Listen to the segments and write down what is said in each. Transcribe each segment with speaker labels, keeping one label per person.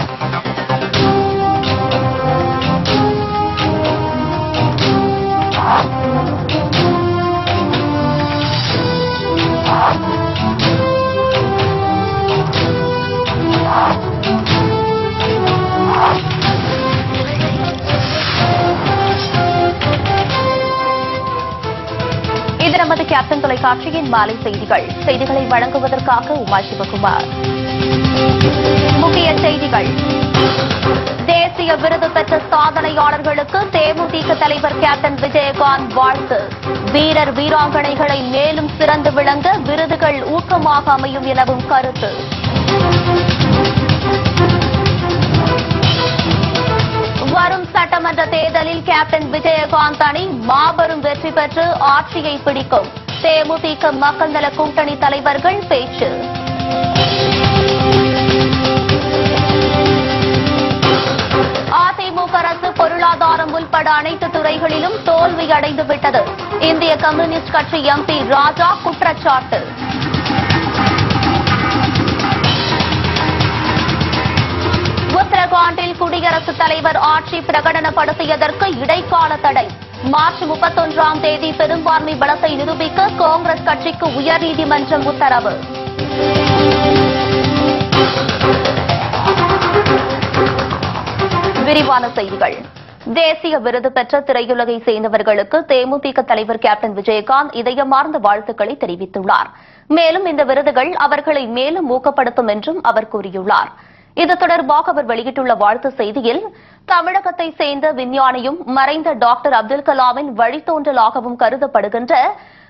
Speaker 1: இது நமது கேப்டன் தொலைக்காட்சியின் மாலை செய்திகளை வழங்குவதற்காக உமா சிவகுமார். முக்கிய செய்திகள். தேசிய விருது பெற்ற சாதனையாளர்களுக்கு தேமுதிக தலைவர் கேப்டன் விஜயகாந்த் வாழ்த்து. வீரர் வீராங்கனைகளை மேலும் சிறந்து விளங்க விருதுகள் ஊக்கமாக அமையும் எனவும் கருத்து. வரும் சட்டமன்ற தேர்தலில் கேப்டன் விஜயகாந்த் அணி மாபெரும் வெற்றி பெற்று ஆட்சியை பிடிக்கும். தேமுதிக மக்கள் நல கூட்டணி தலைவர்கள் பேச்சு. அதிமுக அரசு பொருளாதாரம் உள்பட அனைத்து துறைகளிலும் தோல்வி அடைந்துவிட்டது. இந்திய கம்யூனிஸ்ட் கட்சி எம்பி ராஜா குற்றச்சாட்டு. உத்தரகாண்டில் குடியரசுத் தலைவர் ஆட்சி பிரகடனப்படுத்தியதற்கு இடைக்கால தடை. மார்ச் 31ஆம் தேதி பெரும்பான்மை பலத்தை நிரூபிக்க காங்கிரஸ் கட்சிக்கு உயர்நீதிமன்றம் உத்தரவு. விரிவான செய்திகள். தேசிய விருது பெற்ற திரையுலகை சேர்ந்தவர்களுக்கு தேமுதிக தலைவர் கேப்டன் விஜயகாந்த் இதயமார்ந்த வாழ்த்துக்களை தெரிவித்துள்ளார். மேலும் இந்த விருதுகள் அவர்களை மேலும் ஊக்கப்படுத்தும் என்றும் அவர் கூறியுள்ளார். இது தொடர்பாக அவர் வெளியிட்டுள்ள வாழ்த்து செய்தியில், தமிழகத்தை சேர்ந்த விஞ்ஞானியும் மறைந்த டாக்டர் அப்துல் கலாமின் வழித்தோன்றலாகவும் கருதப்படுகின்ற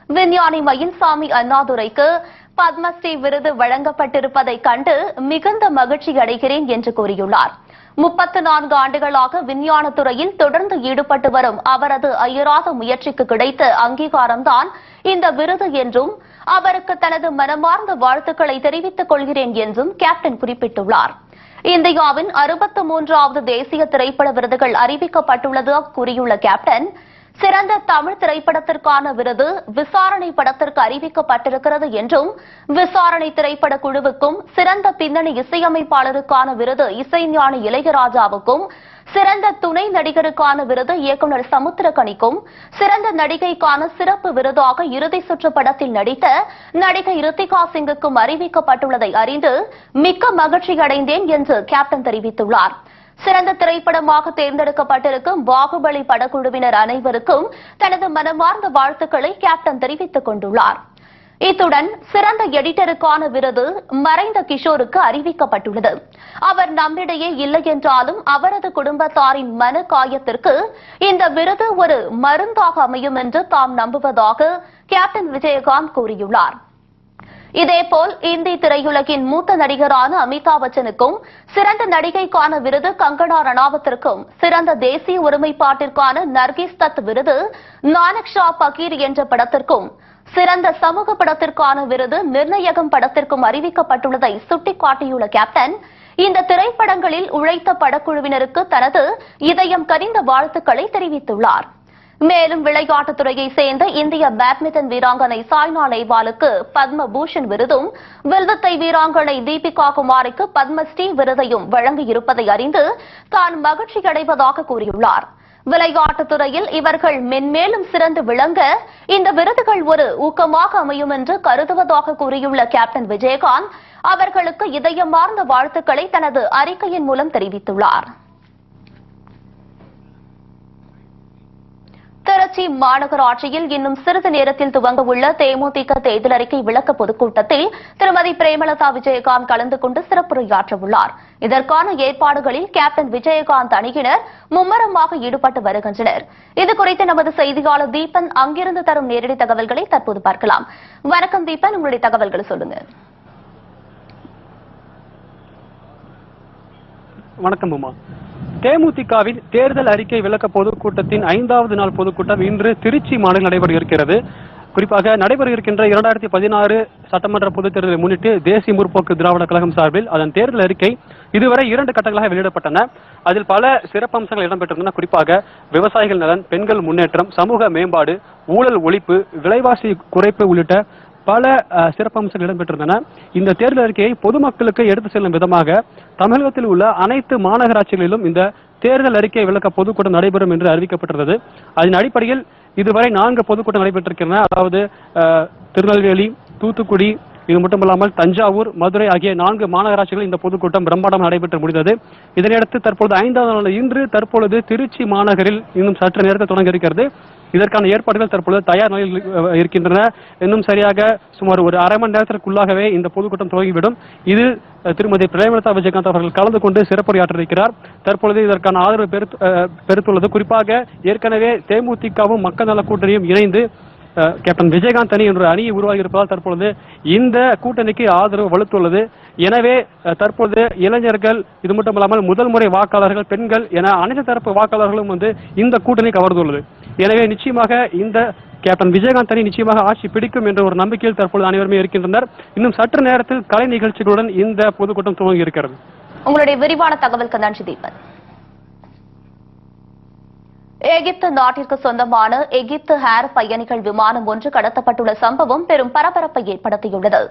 Speaker 1: விஞ்ஞானி மயில்சாமி அண்ணாதுரைக்கு பத்மஸ்ரீ விருது வழங்கப்பட்டிருப்பதைக் கண்டு மிகுந்த மகிழ்ச்சி அடைகிறேன் என்று கூறியுள்ளார். 34 ஆண்டுகளாக விஞ்ஞானத் துறையில் தொடர்ந்து ஈடுபட்டு வரும் அவரது அயராத முயற்சிக்கு கிடைத்த அங்கீகாரம்தான் இந்த விருது என்றும் அவருக்கு தனது மனமார்ந்த வாழ்த்துக்களை தெரிவித்துக் கொள்கிறேன் என்றும் கேப்டன் குறிப்பிட்டுள்ளார். இந்தியாவின் 63வது தேசிய திரைப்பட விருதுகள் அறிவிக்கப்பட்டுள்ளதாக கூறியுள்ள கேப்டன், சிறந்த தமிழ் திரைப்படத்திற்கான விருது விசாரணை படத்திற்கு அறிவிக்கப்பட்டிருக்கிறது என்றும், விசாரணை திரைப்பட குழுவுக்கும் சிறந்த பின்னணி இசையமைப்பாளருக்கான விருது இசைஞானி இளையராஜாவுக்கும், சிறந்த துணை நடிகருக்கான விருது இயக்குநர் சமுத்திரகனிக்கும், சிறந்த நடிகைக்கான சிறப்பு விருதாக இறுதி சுற்று படத்தில் நடித்த நடிகை ரித்திகா சிங்குக்கும் அறிவிக்கப்பட்டுள்ளதை அறிந்து மிக்க மகிழ்ச்சி அடைந்தேன் என்று கேப்டன் தெரிவித்துள்ளார். சிறந்த திரைப்படமாக தேர்ந்தெடுக்கப்பட்டிருக்கும் பாகுபலி படக்குழுவினர் அனைவருக்கும் தனது மனமார்ந்த வாழ்த்துக்களை கேப்டன் தெரிவித்துக் கொண்டுள்ளார். இத்துடன் சிறந்த எடிட்டருக்கான விருது மறைந்த கிஷோருக்கு அறிவிக்கப்பட்டுள்ளது. அவர் நம்மிடையே இல்லை என்றாலும் அவரது குடும்பத்தாரின் மன காயத்திற்கு இந்த விருது ஒரு மருந்தாக அமையும் என்று தாம் நம்புவதாக கேப்டன் விஜயகாந்த் கூறியுள்ளார். இதேபோல் இந்தி திரையுலகின் மூத்த நடிகரான அமிதாப் பச்சனுக்கும், சிறந்த நடிகைக்கான விருது கங்கனா ரணாவத்திற்கும், சிறந்த தேசிய ஒருமைப்பாட்டிற்கான நர்கிஸ் தத் விருது நானக் ஷா பகீர் என்ற படத்திற்கும், சிறந்த சமூக படத்திற்கான விருது நிர்ணயகம் படத்திற்கும் அறிவிக்கப்பட்டுள்ளதை சுட்டிக்காட்டியுள்ள கேப்டன், இந்த திரைப்படங்களில் உழைத்த படக்குழுவினருக்கு தனது இதயம் கனிந்த வாழ்த்துக்களை தெரிவித்துள்ளார். மேலும் விளையாட்டுத் துறையை சேர்ந்த இந்திய பேட்மிண்டன் வீராங்கனை சாய்னா நேவாலுக்கு பத்ம பூஷன் விருதும், வில்வித்தை வீராங்கனை தீபிகா குமாரிக்கு பத்மஸ்ரீ விருதையும் வழங்கியிருப்பதை அறிந்து தான் மகிழ்ச்சி அடைவதாக கூறியுள்ளார். விளையாட்டுத் துறையில் இவர்கள் மென்மேலும் சிறந்து விளங்க இந்த விருதுகள் ஒரு ஊக்கமாக அமையும் என்று கருதுவதாக கூறியுள்ள கேப்டன் விஜயகாந்த் அவர்களுக்கு இதயமார்ந்த வாழ்த்துக்களை தனது அறிக்கையின் மூலம் தெரிவித்துள்ளார். திருச்சி மாநகராட்சியில் இன்னும் சிறிது நேரத்தில் துவங்க உள்ள தேமுதிக தேர்தல் அறிக்கை விளக்க பொதுக்கூட்டத்தில் திருமதி பிரேமலதா விஜயகாந்த் கலந்து கொண்டு சிறப்புரையாற்ற உள்ளார். இதற்கான ஏற்பாடுகளில் கேப்டன் விஜயகாந்த் அணியினர் மும்முரமாக ஈடுபட்டு வருகின்றனர். இதுகுறித்து நமது செய்தியாளர் தீபன் அங்கிருந்து தரும் நேரடி தகவல்களை தற்போது பார்க்கலாம். வணக்கம் தீபன், உங்களுடைய தகவல்களை சொல்லுங்க.
Speaker 2: வணக்கம் உமா. தேமுதிகவின் தேர்தல் அறிக்கை விளக்க பொதுக்கூட்டத்தின் 5வது நாள் பொதுக்கூட்டம் இன்று திருச்சி மாநிலம் நடைபெற இருக்கிறது. குறிப்பாக நடைபெற இருக்கின்ற 2016 சட்டமன்ற பொதுத் தேர்தலை முன்னிட்டு தேசிய முற்போக்கு திராவிட கழகம் சார்பில் அதன் தேர்தல் அறிக்கை இதுவரை 2 கட்டங்களாக வெளியிடப்பட்டன. அதில் பல சிறப்பம்சங்கள் இடம்பெற்றிருந்தன. குறிப்பாக விவசாயிகள் நலன், பெண்கள் முன்னேற்றம், சமூக மேம்பாடு, ஊழல் ஒழிப்பு, விலைவாசி குறைப்பு உள்ளிட்ட பல சிறப்பம்சங்கள் இடம்பெற்றிருந்தன. இந்த தேர்தல் அறிக்கையை பொதுமக்களுக்கு எடுத்து செல்லும் விதமாக தமிழகத்தில் உள்ள அனைத்து மாநகராட்சிகளிலும் இந்த தேர்தல் அறிக்கை விளக்க பொதுக்கூட்டம் நடைபெறும் என்று அறிவிக்கப்பட்டிருந்தது. அதன் அடிப்படையில் இதுவரை 4 பொதுக்கூட்டம் நடைபெற்றிருக்கின்றன. அதாவது திருநெல்வேலி, தூத்துக்குடி, இது மட்டுமல்லாமல் தஞ்சாவூர், மதுரை ஆகிய 4 மாநகராட்சிகளில் இந்த பொதுக்கூட்டம் பிரம்மாண்டம் நடைபெற்று முடிந்தது. இதனையடுத்து தற்பொழுது 5வது நாள் இன்று தற்பொழுது திருச்சி மாநகரில் இன்னும் சற்று நேரத்தில் தொடங்க இருக்கிறது. இதற்கான ஏற்பாடுகள் தற்பொழுது தயார் நிலையில் இருக்கின்றன. இன்னும் சரியாக சுமார் ஒரு அரை மணி நேரத்திற்குள்ளாகவே இந்த பொதுக்கூட்டம் துவங்கிவிடும். இது திருமதி பிரேமலதா விஜயகாந்த் அவர்கள் கலந்து கொண்டு சிறப்புரையாற்ற இருக்கிறார். தற்பொழுது இதற்கான ஆதரவு பெருத்துள்ளது. குறிப்பாக ஏற்கனவே தேமுதிகவும் மக்கள் நல கூட்டணியும் இணைந்து கேப்டன் விஜயகாந்த் அணி என்ற அணியை உருவாகி இருப்பதால் தற்பொழுது இந்த கூட்டணிக்கு ஆதரவு வலுத்துள்ளது. எனவே தற்போது இளைஞர்கள், இது மட்டுமல்லாமல் முதல் முறை வாக்காளர்கள், பெண்கள் என அனைத்து தரப்பு வாக்காளர்களும் இந்த கூட்டணி கவர்ந்துள்ளது. எனவே நிச்சயமாக இந்த கேப்டன் விஜயகாந்த் அணி நிச்சயமாக ஆட்சி பிடிக்கும் என்ற ஒரு நம்பிக்கையில் தற்பொழுது அனைவருமே இருக்கின்றனர். இன்னும் சற்று நேரத்தில் கலை நிகழ்ச்சிகளுடன் இந்த பொதுக்கூட்டம் துவங்கி இருக்கிறது.
Speaker 1: உங்களுடைய விரிவான தகவலுக்கு நன்றி தீபன். எகிப்து நாட்டிற்கு சொந்தமான எகிப்து ஏர் பயணிகள் விமானம் ஒன்று கடத்தப்பட்டுள்ள சம்பவம் பெரும் பரபரப்பை ஏற்படுத்தியுள்ளது.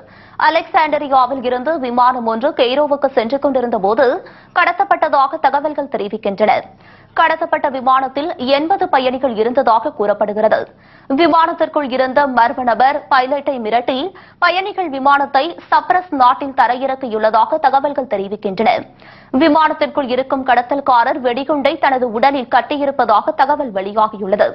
Speaker 1: அலெக்சாண்டரியாவில் இருந்து விமானம் ஒன்று கெய்ரோவுக்கு சென்று கொண்டிருந்த போது கடத்தப்பட்டதாக தகவல்கள் தெரிவிக்கின்றன. கடத்தப்பட்ட விமானத்தில் 80 பயணிகள் இருந்ததாக கூறப்படுகிறது. விமானத்திற்குள் இருந்த மர்ம நபர் பைலட்டை மிரட்டி பயணிகள் விமானத்தை சப்ரஸ் நாட்டில் தரையிறக்கியுள்ளதாக தகவல்கள் தெரிவிக்கின்றன. விமானத்திற்குள் இருக்கும் கடத்தல்காரர் வெடிகுண்டை தனது உடலில் கட்டியிருப்பதாக தகவல் வெளியாகியுள்ளது.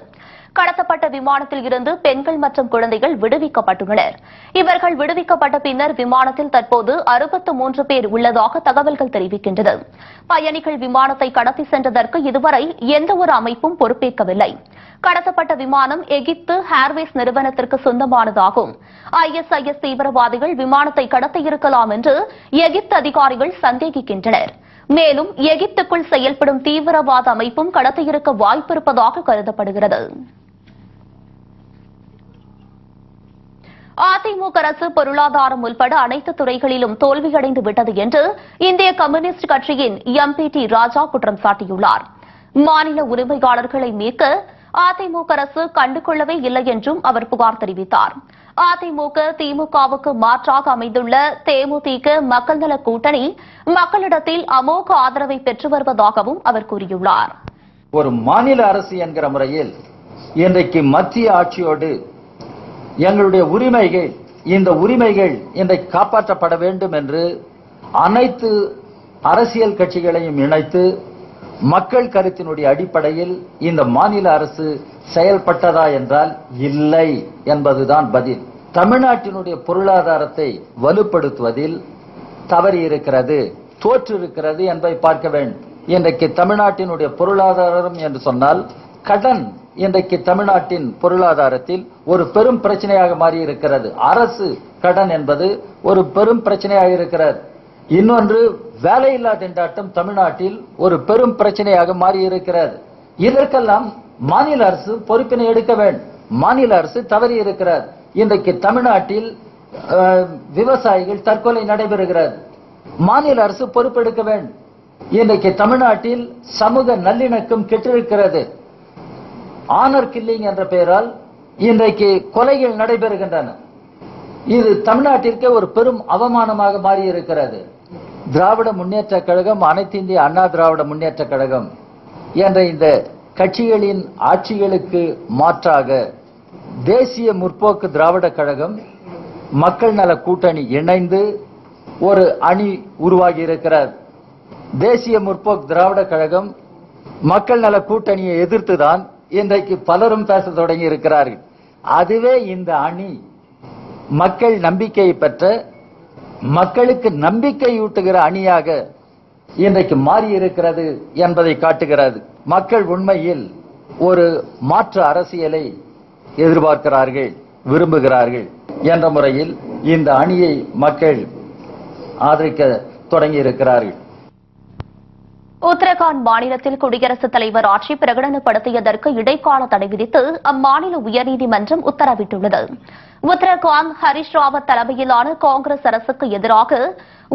Speaker 1: கடத்தப்பட்ட விமானத்தில் இருந்து பெண்கள் மற்றும் குழந்தைகள் விடுவிக்கப்பட்டுள்ளனர். இவர்கள் விடுவிக்கப்பட்ட பின்னர் விமானத்தில் தற்போது 63 பேர் உள்ளதாக தகவல்கள் தெரிவிக்கின்றன. பயணிகள் விமானத்தை கடத்தி சென்றதற்கு இதுவரை எந்த ஒரு அமைப்பும் பொறுப்பேற்கவில்லை. கடத்தப்பட்ட விமானம் எகிப்து ஏர்வேஸ் நிறுவனத்திற்கு சொந்தமானதாகும். ISIS தீவிரவாதிகள் விமானத்தை கடத்தியிருக்கலாம் என்று எகிப்து அதிகாரிகள் சந்தேகிக்கின்றனர். மேலும் எகிப்துக்குள் செயல்படும் தீவிரவாத அமைப்பும் கடத்தியிருக்க வாய்ப்பிருப்பதாக கருதப்படுகிறது. அதிமுக அரசு பொருளாதாரம் உள்பட அனைத்து துறைகளிலும் தோல்வியடைந்து விட்டது என்று இந்திய கம்யூனிஸ்ட் கட்சியின் MP ராஜா குற்றம் சாட்டியுள்ளார். மாநில உரிமையாளர்களை மீட்க அதிமுக அரசு கண்டுகொள்ளவே இல்லை என்றும் அவர் புகார் தெரிவித்தார். அதிமுக திமுகவுக்கு மாற்றாக அமைந்துள்ள தேமுதிக மக்கள் நல கூட்டணி மக்களிடத்தில் அமோக ஆதரவை பெற்று வருவதாகவும் அவர் கூறியுள்ளார்.
Speaker 3: ஒரு மாநில அரசு என்கிற முறையில் இன்றைக்கு மத்திய ஆட்சியோடு எங்களுடைய உரிமைகள், இந்த உரிமைகள் இன்றைக்கு காப்பாற்றப்பட வேண்டும் என்று அனைத்து அரசியல் கட்சிகளையும் இணைத்து மக்கள் கருத்தினுடைய அடிப்படையில் இந்த மாநில அரசு செயல்பட்டதா என்றால் இல்லை என்பதுதான் பதில். தமிழ்நாட்டினுடைய பொருளாதாரத்தை வலுப்படுத்துவதில் தவறி இருக்கிறது, தோற்று இருக்கிறது என்பதை பார்க்க வேண்டும். இன்றைக்கு தமிழ்நாட்டினுடைய பொருளாதாரம் என்று சொன்னால் கடன் இன்றைக்கு தமிழ்நாட்டின் பொருளாதாரத்தில் ஒரு பெரும் பிரச்சனையாக மாறி இருக்கிறது. அரசு கடன் என்பது ஒரு பெரும் பிரச்சனையாக இருக்கிறது. இன்னொன்று, வேலையில்லா திண்டாட்டம் தமிழ்நாட்டில் ஒரு பெரும் பிரச்சனையாக மாறி இருக்கிறது. இதற்கெல்லாம் மாநில அரசு பொறுப்பினை எடுக்க வேண்டும். மாநில அரசு தவறி இருக்கிறது. இன்றைக்கு தமிழ்நாட்டில் விவசாயிகள் தற்கொலை நடைபெறுகிறது. மாநில அரசு பொறுப்பெடுக்க வேண்டும். இன்றைக்கு தமிழ்நாட்டில் சமூக நல்லிணக்கம் கெட்டிருக்கிறது. ஆனர் கில்லிங் என்ற பெயரால் இன்றைக்கு கொலைகள் நடைபெறுகின்றன. இது தமிழ்நாட்டிற்கே ஒரு பெரும் அவமானமாக மாறி இருக்கிறது. திராவிட முன்னேற்ற கழகம், அனைத்து இந்திய அண்ணா திராவிட முன்னேற்ற கழகம் என்ற இந்த கட்சிகளின் ஆட்சிகளுக்கு மாற்றாக தேசிய முற்போக்கு திராவிட கழகம், மக்கள் நல கூட்டணி இணைந்து ஒரு அணி உருவாகி இருக்கிறார். தேசிய முற்போக்கு திராவிட கழகம் மக்கள் நல கூட்டணியை எதிர்த்துதான் இன்றைக்கு பலரும் பேச தொடங்கி இருக்கிறார்கள். அதுவே இந்த அணி மக்கள் நம்பிக்கையை பெற்ற, மக்களுக்கு நம்பிக்கையூட்டுகிற அணியாக இன்றைக்கு மாறி இருக்கிறது என்பதை காட்டுகிறது. மக்கள் உண்மையில் ஒரு மாற்று அரசியலை எதிர்பார்க்கிறார்கள், விரும்புகிறார்கள் என்ற முறையில் இந்த அணியை மக்கள் ஆதரிக்க தொடங்கி இருக்கிறார்கள்.
Speaker 1: உத்தரகாண்ட் மாநிலத்தில் குடியரசுத் தலைவர் ஆட்சி பிரகடனப்படுத்தியதற்கு இடைக்கால தடை விதித்து அம்மாநில உயர்நீதிமன்றம் உத்தரவிட்டுள்ளது. உத்தரகாண்ட் ஹரிஷ் ராவத் தலைமையிலான காங்கிரஸ் அரசுக்கு எதிராக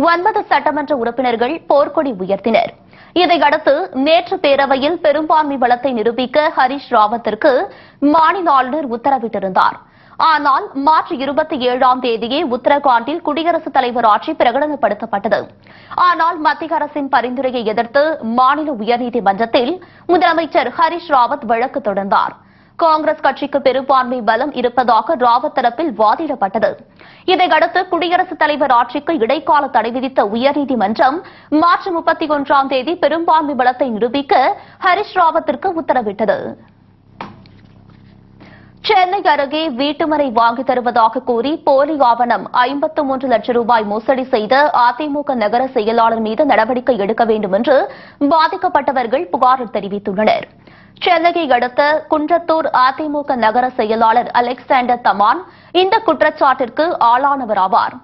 Speaker 1: 9 சட்டமன்ற உறுப்பினர்கள் போர்க்கொடி உயர்த்தினர். இதையடுத்து நேற்று பேரவையில் பெரும்பான்மை பலத்தை நிரூபிக்க ஹரிஷ் ராவத்திற்கு மாநில ஆளுநர் உத்தரவிட்டிருந்தார். ஆனால் மார்ச் 27ஆம் தேதியே உத்தரகாண்டில் குடியரசுத் தலைவர் ஆட்சி பிரகடனப்படுத்தப்பட்டது. ஆனால் மத்திய அரசின் பரிந்துரையை எதிர்த்து மாநில உயர்நீதிமன்றத்தில் முதலமைச்சர் ஹரிஷ் ராவத் வழக்கு தொடர்ந்தார். காங்கிரஸ் கட்சிக்கு பெரும்பான்மை பலம் இருப்பதாக ராவத் தரப்பில் வாதிடப்பட்டது. இதையடுத்து குடியரசுத் தலைவர் ஆட்சிக்கு இடைக்கால தடை விதித்த உயர்நீதிமன்றம் மார்ச் 31ஆம் தேதி பெரும்பான்மை பலத்தை நிரூபிக்க ஹரிஷ் ராவத்திற்கு உத்தரவிட்டது. சென்னை அருகே வீட்டுமனை வாங்கித் தருவதாக கூறி போலி ஆவணம் 53 லட்சம் ரூபாய் மோசடி செய்த அதிமுக நகர செயலாளர் மீது நடவடிக்கை எடுக்க வேண்டும் என்று பாதிக்கப்பட்டவர்கள் புகார் தெரிவித்துள்ளனர். சென்னையை அடுத்த குன்றத்தூர் அதிமுக நகர செயலாளர் அலெக்சாண்டர் தமான் இந்த குற்றச்சாட்டிற்கு ஆளானவர் ஆவார்.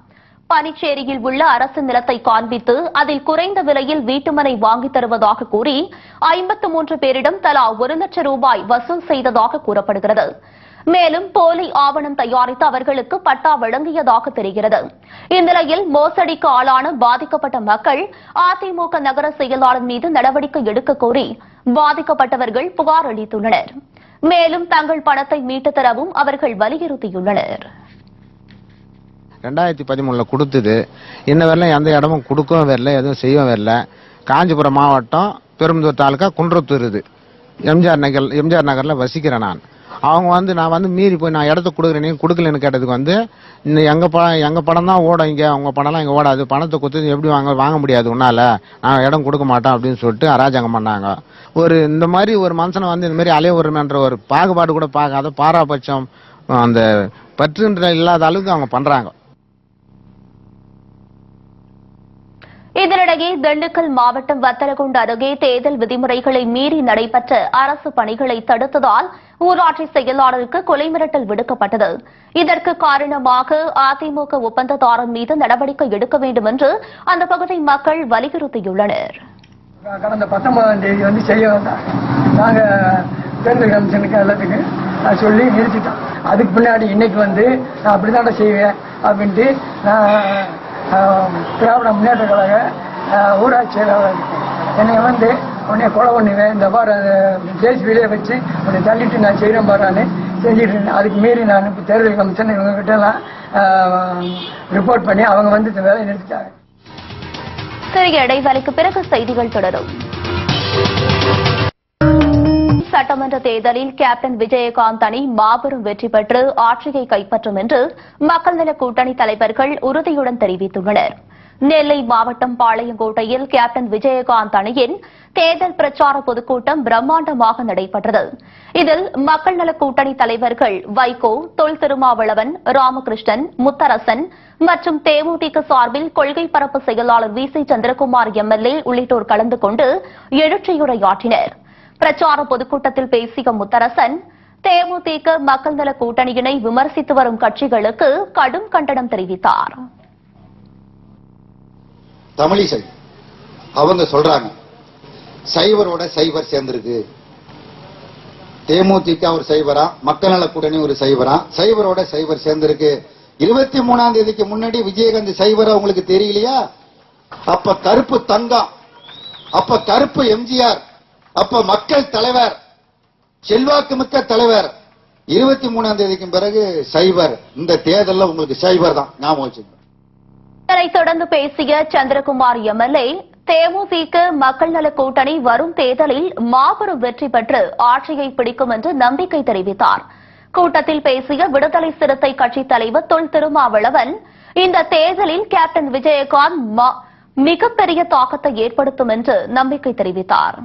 Speaker 1: பனிச்சேரியில் உள்ள அரசு நிலத்தை காண்பித்து அதில் குறைந்த விலையில் வீட்டுமனை வாங்கித் தருவதாக கூறி 53 பேரிடம் தலா 1 லட்சம் ரூபாய் வசூல் செய்ததாக கூறப்படுகிறது. மேலும் போலி ஆவணம் தயாரித்து அவர்களுக்கு பட்டா வழங்கியதாக தெரிகிறது. இந்நிலையில் மோசடிக்கு ஆளான பாதிக்கப்பட்ட மக்கள் அதிமுக நகர செயலாளர் மீது நடவடிக்கை எடுக்க கோரி பாதிக்கப்பட்டவர்கள் புகார் அளித்துள்ளனர். மேலும் தங்கள் பணத்தை மீட்டுத் தரவும் அவர்கள் வலியுறுத்தியுள்ளனர்.
Speaker 4: 2013 கொடுத்தது இன்ன வரல எந்த இடமும் கொடுக்கவும் வரல, எதுவும் செய்யவும் வரல. காஞ்சிபுரம் மாவட்டம் பெரும்புதூர் தாலுகா குன்றத்தூர் இது எம்ஜிஆர் நகர்ல வசிக்கிறேன் நான். அவங்க நான் மீறி போய் நான் இடத்த கொடுக்குறேன் கொடுக்கலன்னு கேட்டதுக்கு எங்க படம் தான் ஓடும், இங்க உங்க படம்லாம் இங்க ஓடாது, பணத்தை கொடுத்து எப்படி வாங்க முடியாது உன்னால, நான் இடம் கொடுக்க மாட்டோம் அப்படின்னு சொல்லிட்டு அராஜகம் பண்ணாங்க. இந்த மாதிரி ஒரு மனுஷனை இந்த மாதிரி அலைய விடுறன்ற ஒரு பாகுபாடு கூட பார்க்காத பாராபட்சம் அந்த பற்றுன்ற இல்லாத அளவுக்கு அவங்க பண்றாங்க.
Speaker 1: இதனிடையே திண்டுக்கல் மாவட்டம் வத்தலகுண்டு அருகே தேர்தல் விதிமுறைகளை மீறி நடைபெற்ற அரசு பணிகளை தடுத்ததால் ஊராட்சி செயலாளருக்கு கொலை மிரட்டல் விடுக்கப்பட்டது. இதற்கு காரணமாக அதிமுக ஒப்பந்ததாரர் மீது நடவடிக்கை எடுக்க வேண்டும் என்று அந்த பகுதி மக்கள் வலியுறுத்தியுள்ளனர்.
Speaker 5: கடந்த 19ஆம் தேதி செய்ய வந்தாங்க. நாங்க தேர்தல் கமிஷனுக்கு எல்லாத்துக்கு சொல்லி நிறுத்திட்டோம். அதுக்கு பின்னாடி இன்னைக்கு நான் அப்படிதான் செய்வேன் அப்படின்ட்டு நான் திராவிட முன்னேற்ற கழக ஊராட்சி செயலாளர் என்னை உன்னை கொலை பண்ணுவேன், இந்த பாரு ஜேசிபிலே வச்சு உன்னை தள்ளிட்டு நான் செய்கிறேன் பாரான்னு செஞ்சுட்டு இருந்தேன். அதுக்கு மீறி நான் இப்போ தேர்தல் கமிஷன் இவங்ககிட்ட எல்லாம் ரிப்போர்ட் பண்ணி அவங்க இந்த வேலையை நிறுத்திட்டாங்க.
Speaker 1: சிறிய இடைவேளைக்கு பிறகு செய்திகள் தொடரும். சட்டமன்ற தேர்தலில் கேப்டன் விஜயகாந்த் அணி மாபெரும் வெற்றி பெற்று ஆட்சியை கைப்பற்றும் என்று மக்கள் நல கூட்டணி தலைவர்கள் உறுதியுடன் தெரிவித்துள்ளனர். நெல்லை மாவட்டம் பாளையங்கோட்டையில் கேப்டன் விஜயகாந்த் அணியின் தேர்தல் பிரச்சார பொதுக்கூட்டம் பிரம்மாண்டமாக நடைபெற்றது. இதில் மக்கள் நல கூட்டணி தலைவர்கள் வைகோ, தொல் திருமாவளவன், ராமகிருஷ்ணன், முத்தரசன் மற்றும் தேமுதிக சார்பில் கொள்கை பரப்பு செயலாளர் வி.சி. சந்திரகுமார் எம்எல்ஏ உள்ளிட்டோர் கலந்து கொண்டு எழுச்சியுரையாற்றினர். பிரச்சார பொதுக்கூட்டத்தில் பேசிய முத்தரசன், தேமுதிக மக்கள் நல கூட்டணியினை விமர்சித்து வரும் கட்சிகளுக்கு கடும் கண்டனம் தெரிவித்தார்.
Speaker 6: தமிழிசை அவங்க சொல்றாங்க சைவரோட சைவர் சேர்ந்திருக்கு, தேமுதிக ஒரு சைவரா, மக்கள் நல கூட்டணி ஒரு சைவரா, சைவரோட சைவர் சேர்ந்திருக்கு. 23ஆம் தேதிக்கு முன்னாடி விஜயகாந்த் சைவரா உங்களுக்கு தெரியலையா? அப்ப கருப்பு தங்கம், அப்ப கருப்பு எம்ஜிஆர், அப்ப மக்கள் தலைவர், செல்வாக்கு மிக்க தலைவர். 23ஆம் தேதிக்கு பிறகு சைவர். இந்த தேர்தலில் உங்களுக்கு சைவர் தான் ஞாபகம் வச்சுக்கோங்க.
Speaker 1: இதனைத் தொடர்ந்து பேசிய சந்திரகுமார் எம்எல்ஏ, தேமுதிக மக்கள் நல கூட்டணி வரும் தேர்தலில் மாபெரும் வெற்றி பெற்று ஆட்சியை பிடிக்கும் என்று நம்பிக்கை தெரிவித்தார். கூட்டத்தில் பேசிய விடுதலை சிறுத்தை கட்சித் தலைவர் தொல் திருமாவளவன், இந்த தேர்தலில் கேப்டன் விஜயகாந்த் மிகப்பெரிய தாக்கத்தை ஏற்படுத்தும் என்று நம்பிக்கை தெரிவித்தார்.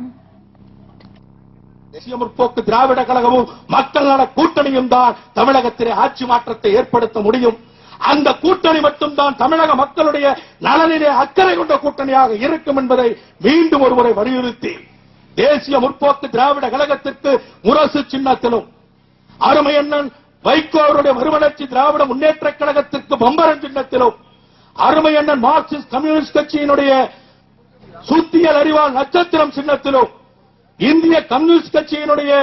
Speaker 7: தேசிய முற்போக்கு திராவிட கழகமும் மக்கள் நல கூட்டணியும் தான் தமிழகத்திலே ஆட்சி மாற்றத்தை ஏற்படுத்த முடியும். அந்த கூட்டணி மட்டும்தான் தமிழக மக்களுடைய நலனிலே அக்கறை கொண்ட கூட்டணியாக இருக்கும் என்பதை மீண்டும் ஒருமுறை வலியுறுத்தி தேசிய முற்போக்கு திராவிட கழகத்திற்கு முரசு சின்னத்திலும், அருமையண்ணன் வைகோ அவருடைய மறுமலர்ச்சி திராவிட முன்னேற்ற கழகத்திற்கு பம்பரம் சின்னத்திலும், அருமையண்ணன் மார்க்சிஸ்ட் கம்யூனிஸ்ட் கட்சியினுடைய சுத்தியல் அறிவால் நட்சத்திரம் சின்னத்திலும், இந்திய கம்யூனிஸ்ட் கட்சியினுடைய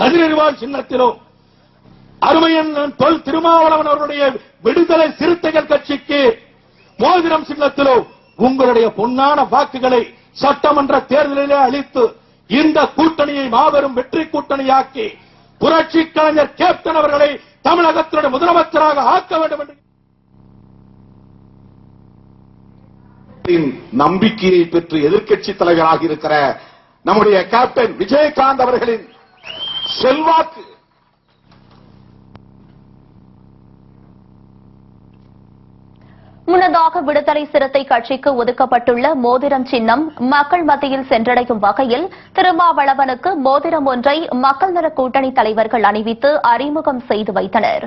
Speaker 7: கதிரறிவால் சின்னத்திலும், அருமையண்ணன் தொல் திருமாவளவன் அவருடைய விடுதலை சிறுத்தைகள் கட்சிக்கு மோதிரம் சின்னத்திலும் உங்களுடைய பொன்னான வாக்குகளை சட்டமன்ற தேர்தலிலே அளித்து இந்த கூட்டணியை மாபெரும் வெற்றி கூட்டணியாக்கி புரட்சி கலைஞர் கேப்டன் அவர்களை தமிழகத்தினுடைய முதலமைச்சராக ஆக்க வேண்டும் என்று நம்பிக்கையை பெற்று எதிர்க்கட்சி தலைவராக இருக்கிற நம்முடைய கேப்டன் விஜயகாந்த் அவர்களின் செல்வாக்கு
Speaker 1: முன்னதாக விடுதலை சிறுத்தை கட்சிக்கு ஒதுக்கப்பட்டுள்ள மோதிரம் சின்னம் மக்கள் மத்தியில் சென்றடையும் வகையில் திருமாவளவனுக்கு மோதிரம் ஒன்றை மக்கள் நல கூட்டணி தலைவர்கள் அணிவித்து அறிமுகம் செய்து வைத்தனர்.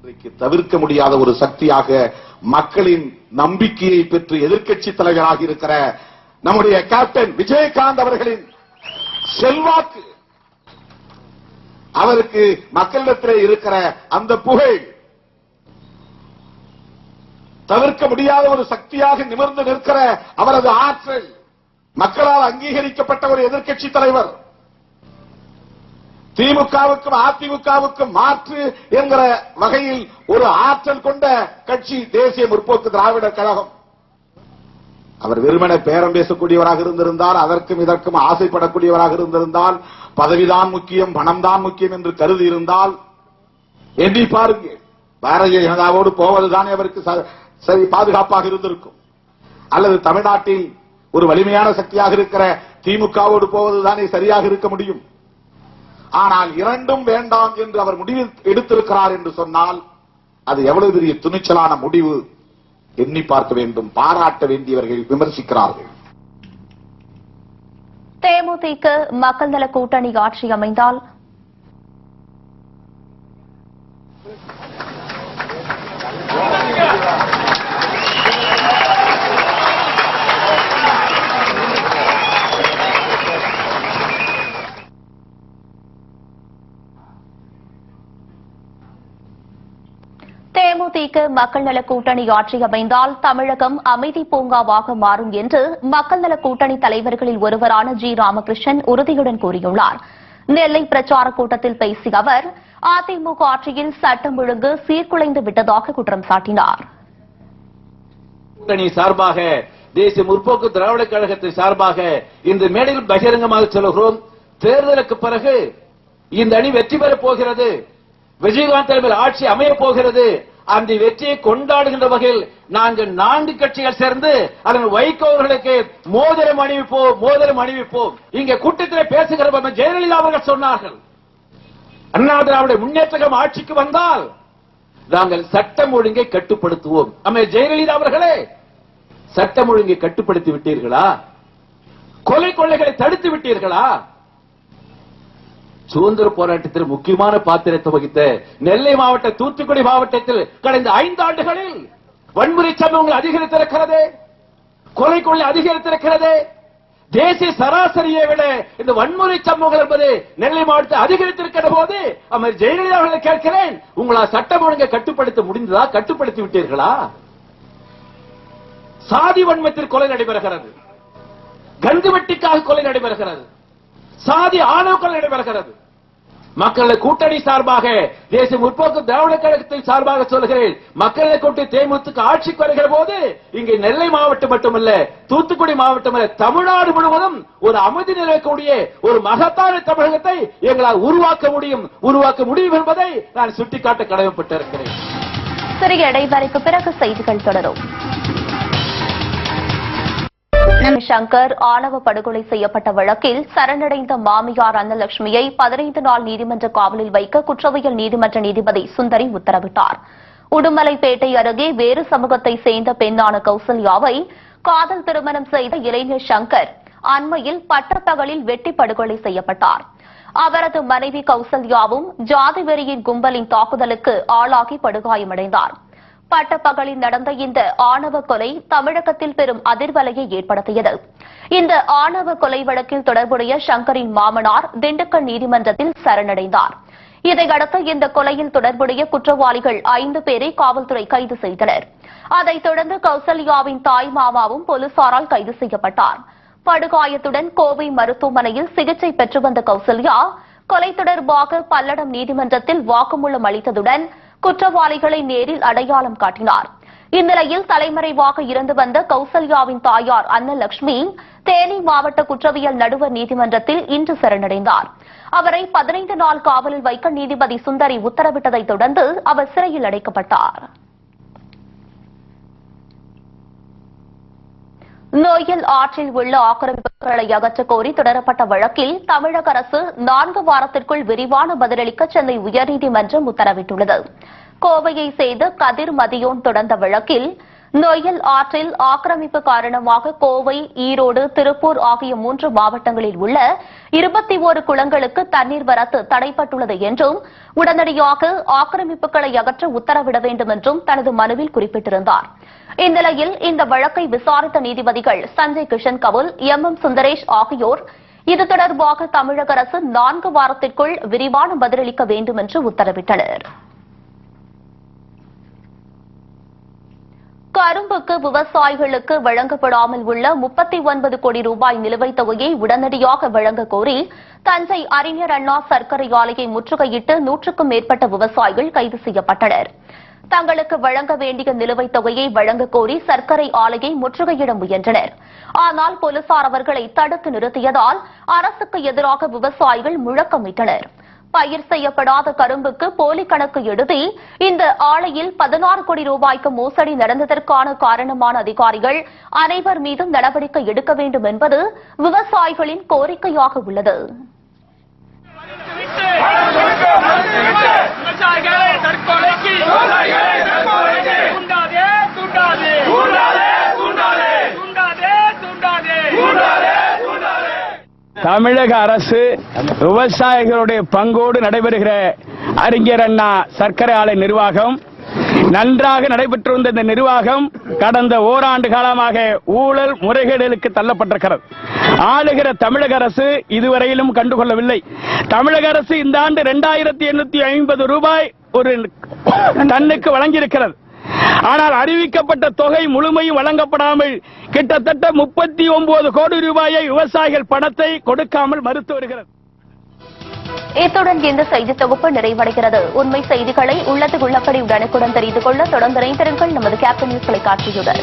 Speaker 7: இன்றைக்கு தவிர்க்க முடியாத ஒரு சக்தியாக மக்களின் நம்பிக்கையை பெற்று எதிர்க்கட்சி தலைவராக இருக்கிற நம்முடைய கேப்டன் விஜயகாந்த் அவர்களின் செல்வாக்கு, அவருக்கு மக்களிடத்திலே இருக்கிற அந்த புகழ் தவிர்க்க முடியாத ஒரு சக்தியாக நிமிர்ந்து நிற்கிற அவரது ஆற்றல், மக்களால் அங்கீகரிக்கப்பட்ட ஒரு எதிர்க்கட்சி தலைவர், திமுகவுக்கும் அதிமுகவுக்கும் மாற்று என்கிற வகையில் ஒரு ஆற்றல் கொண்ட கட்சி தேசிய முற்போக்கு திராவிடர் கழகம். அவர் வெறுமனே பேரம் பேசக்கூடியவராக இருந்திருந்தால், அதற்கும் இதற்கும் ஆசைப்படக்கூடியவராக இருந்திருந்தால், பதவிதான் முக்கியம் பணம்தான் முக்கியம் என்று கருதி இருந்தால் எண்ணி பாருங்க, பாரதிய ஜனதாவோடு போவதுதான் அவருக்கு சரி பாதுகாப்பாக இருந்திருக்கும். அல்லது தமிழ்நாட்டில் ஒரு வலிமையான சக்தியாக இருக்கிற திமுகவோடு போவதுதானே சரியாக இருக்க முடியும். ஆனால் இரண்டும் வேண்டாம் என்று அவர் முடிவு எடுத்திருக்கிறார் என்று சொன்னால் அது எவ்வளவு பெரிய துணிச்சலான முடிவு எண்ணி பார்க்க வேண்டும். பாராட்ட வேண்டியவர்கள் விமர்சிக்கிறார்கள்.
Speaker 1: தேமுதிக மக்கள் நல கூட்டணி ஆட்சி அமைந்தால் தேமுதிக மக்கள் நல கூட்டணி ஆட்சி அமைந்தால் தமிழகம் அமைதி பூங்காவாக மாறும் என்று மக்கள் நல கூட்டணி தலைவர்களில் ஒருவரான ஜி. ராமகிருஷ்ணன் உறுதியுடன் கூறியுள்ளார். நெல்லை பிரச்சார கூட்டத்தில் பேசிய அவர் அதிமுக ஆட்சியில் சட்டம் ஒழுங்கு சீர்குலைந்து விட்டதாக குற்றம் சாட்டினார்.
Speaker 8: கூட்டணி சார்பாக தேசிய முற்போக்கு திராவிட கழகத்தின் சார்பாக இந்த மேடையில் பகிரங்கமாக சொல்கிறோம், தேர்தலுக்கு பிறகு இந்த அணி வெற்றி பெறப் போகிறது, விஜயகாந்த் தலைமையில் ஆட்சி அமையப் போகிறது. அந்த வெற்றியை கொண்டாடுகின்ற வகையில் நாங்கள் 4 கட்சிகள் சேர்ந்து அதன் வைகோ அவர்களுக்கு மோதிரம் அணிவிப்போம். இங்க கூட்டத்தில் பேசுகிற ஜெயலலிதா அவர்கள் சொன்னார்கள், அண்ணா திராவிட முன்னேற்ற கழகம் ஆட்சிக்கு வந்தால் நாங்கள் சட்டம் ஒழுங்கை கட்டுப்படுத்துவோம். ஜெயலலிதா அவர்களே, சட்டம் ஒழுங்கை கட்டுப்படுத்தி விட்டீர்களா? கொலை கொள்ளைகளை தடுத்து விட்டீர்களா? சுதந்திர போராட்டத்தில் முக்கியமான பாத்திரத்தை வகித்த நெல்லை மாவட்ட தூத்துக்குடி மாவட்டத்தில் கடந்த 5 ஆண்டுகளில் வன்முறை சம்பவங்கள் அதிகரித்திருக்கிறது, கொலை கொள்ளை அதிகரித்திருக்கிறது. தேசிய சராசரியை விட இந்த வன்முறை சம்பவங்கள் என்பது நெல்லை மாவட்டத்தில் அதிகரித்திருக்கிற போது ஜெயலலிதா அவர்களை கேட்கிறேன், உங்களால் சட்டம் ஒழுங்கை கட்டுப்படுத்த முடிந்ததா? கட்டுப்படுத்தி விட்டீர்களா? சாதி வன்மத்தில் கொலை நடைபெறுகிறது, கந்து வெட்டிக்காக கொலை நடைபெறுகிறது, சாதி ஆணவ கொலை நடைபெறுகிறது. மக்கள் கூட்டணி சார்பாக தேசிய முற்போக்கு திராவிட கழகத்தின் சார்பாக சொல்கிறேன், மக்களை கூட்டி தேமுதிக ஆட்சிக்கு வருகிற போது இங்கே நெல்லை மாவட்டம் மட்டுமல்ல, தூத்துக்குடி மாவட்டம் அல்ல, தமிழ்நாடு முழுவதும் ஒரு அமைதி நிலவக்கூடிய ஒரு மகத்தான தமிழகத்தை எங்களால் உருவாக்க முடியும் என்பதை நான் சுட்டிக்காட்ட கடமைப்பட்டிருக்கிறேன்.
Speaker 1: சிறிய இடைவெளிக்கு பிறகு செய்திகள் தொடரும். சங்கர் ஆணவ படுகொலை செய்யப்பட்ட வழக்கில் சரணடைந்த மாமியார் அன்னலட்சுமியை 15 நாள் நீதிமன்ற காவலில் வைக்க குற்றவியல் நீதிமன்ற நீதிபதி சுந்தரி உத்தரவிட்டார். உடுமலைப்பேட்டை அருகே வேறு சமூகத்தை சேர்ந்த பெண்ணான கௌசல்யாவை காதல் திருமணம் செய்த இளைஞர் சங்கர் அண்மையில் பட்டப்பகலில் வெட்டி படுகொலை செய்யப்பட்டார். அவரது மனைவி கௌசல்யாவும் ஜாதி வெறியின் கும்பலின் தாக்குதலுக்கு ஆளாகி படுகாயமடைந்தார். பட்டப்பகலில் நடந்த இந்த ஆணவ கொலை தமிழகத்தில் பெரும் அதிர்வலையை ஏற்படுத்தியது. இந்த ஆணவ கொலை வழக்கில் தொடர்புடைய சங்கரின் மாமனார் திண்டுக்கல் நீதிமன்றத்தில் சரணடைந்தார். இதையடுத்து இந்த கொலையில் தொடர்புடைய குற்றவாளிகள் 5 பேரை காவல்துறை கைது செய்தனர். அதைத் தொடர்ந்து கௌசல்யாவின் தாய் மாமாவும் போலீசாரால் கைது செய்யப்பட்டார். படுகாயத்துடன் கோவை மருத்துவமனையில் சிகிச்சை பெற்று வந்த கௌசல்யா கொலை தொடர்பாக பல்லடம் நீதிமன்றத்தில் வாக்குமூலம் அளித்ததுடன் குற்றவாளிகளை நேரில் அடையாளம் காட்டினார். இந்நிலையில் தலைமறைவாக இருந்து வந்த கௌசல்யாவின் தாயார் அன்னலட்சுமி தேனி மாவட்ட குற்றவியல் நடுவர் நீதிமன்றத்தில் இன்று சரணடைந்தார். அவரை 15 நாள் காவலில் வைக்க நீதிபதி சுந்தரி உத்தரவிட்டதைத் தொடர்ந்து அவர் சிறையில் அடைக்கப்பட்டார். நொய்யல் ஆற்றில் உள்ள ஆக்கிரமிப்புகளை அகற்றக் கோரி தொடரப்பட்ட வழக்கில் தமிழக அரசு 4 வாரத்திற்குள் விரிவான பதிலளிக்க சென்னை உயர்நீதிமன்றம் உத்தரவிட்டுள்ளது. கோவையை சேர்ந்த கதிர் மதியோன் தொடர்ந்த வழக்கில் நொய்யல் ஆற்றில் ஆக்கிரமிப்பு காரணமாக கோவை, ஈரோடு, திருப்பூர் ஆகிய 3 மாவட்டங்களில் உள்ள 21 குளங்களுக்கு தண்ணீர் வரத்து தடைப்பட்டுள்ளது என்றும் உடனடியாக ஆக்கிரமிப்புகளை அகற்ற உத்தரவிட வேண்டும் என்றும் தனது மனுவில் குறிப்பிட்டிருந்தார். இந்நிலையில் இந்த வழக்கை விசாரித்த நீதிபதிகள் சஞ்சய் கிஷன் கவுல், M.M. சுந்தரேஷ் ஆகியோர் இது தொடர்பாக தமிழக அரசு 4 வாரத்திற்குள் விரிவான பதிலளிக்க வேண்டும் என்று உத்தரவிட்டனர். கரும்புக்கு விவசாயிகளுக்கு வழங்கப்படாமல் உள்ள 39 கோடி ரூபாய் நிலுவைத் தொகையை உடனடியாக வழங்க கோரி தஞ்சை அறிஞர் அண்ணா சர்க்கரை ஆலையை முற்றுகையிட்டு 100க்கும் மேற்பட்ட விவசாயிகள் கைது செய்யப்பட்டனர். தங்களுக்கு வழங்க வேண்டிய நிலுவைத் தொகையை வழங்க கோரி சர்க்கரை ஆலையை முற்றுகையிட முயன்றனர். ஆனால் போலீசார் அவர்களை தடுத்து நிறுத்தியதால் அரசுக்கு எதிராக விவசாயிகள் முழக்கமிட்டனர். பயிர் செய்யப்படாத கரும்புக்கு போலி கணக்கு எழுதி இந்த ஆலையில் 16 கோடி ரூபாய்க்கு மோசடி நடந்ததற்கான காரணமான அதிகாரிகள் அனைவர் மீதும் நடவடிக்கை எடுக்க வேண்டும் என்பது விவசாயிகளின் கோரிக்கையாக உள்ளது.
Speaker 9: தமிழக அரசு விவசாயிகளுடைய பங்கோடு நடைபெறுகிற அறிஞர் அண்ணா சர்க்கரை ஆலை நிர்வாகம் நன்றாக நடைபெற்றிருந்த இந்த நிர்வாகம் கடந்த ஓராண்டு காலமாக ஊழல் முறைகேடுகளுக்கு தள்ளப்பட்டிருக்கிறது. ஆளுகிற தமிழக அரசு இதுவரையிலும் கண்டுகொள்ளவில்லை. தமிழக அரசு இந்த ஆண்டு 2850 ரூபாய் ஒரு டன்னுக்கு வழங்கியிருக்கிறது. ஆனால் அறிவிக்கப்பட்ட தொகை முழுமையும் வழங்கப்படாமல் கிட்டத்தட்ட 39 கோடி ரூபாயை விவசாயிகள் பணத்தை கொடுக்காமல் மறுத்து வருகிறது.
Speaker 1: இத்துடன் இந்த செய்தி தொகுப்பு நிறைவடைகிறது. உண்மை செய்திகளை உள்ளது உள்ளபடி உடனுக்குடன் தெரிந்து கொள்ள தொடர்ந்து இணைந்திருங்கள் நமது கேப்டன் நியூஸ் தொலைக்காட்சியுடன்.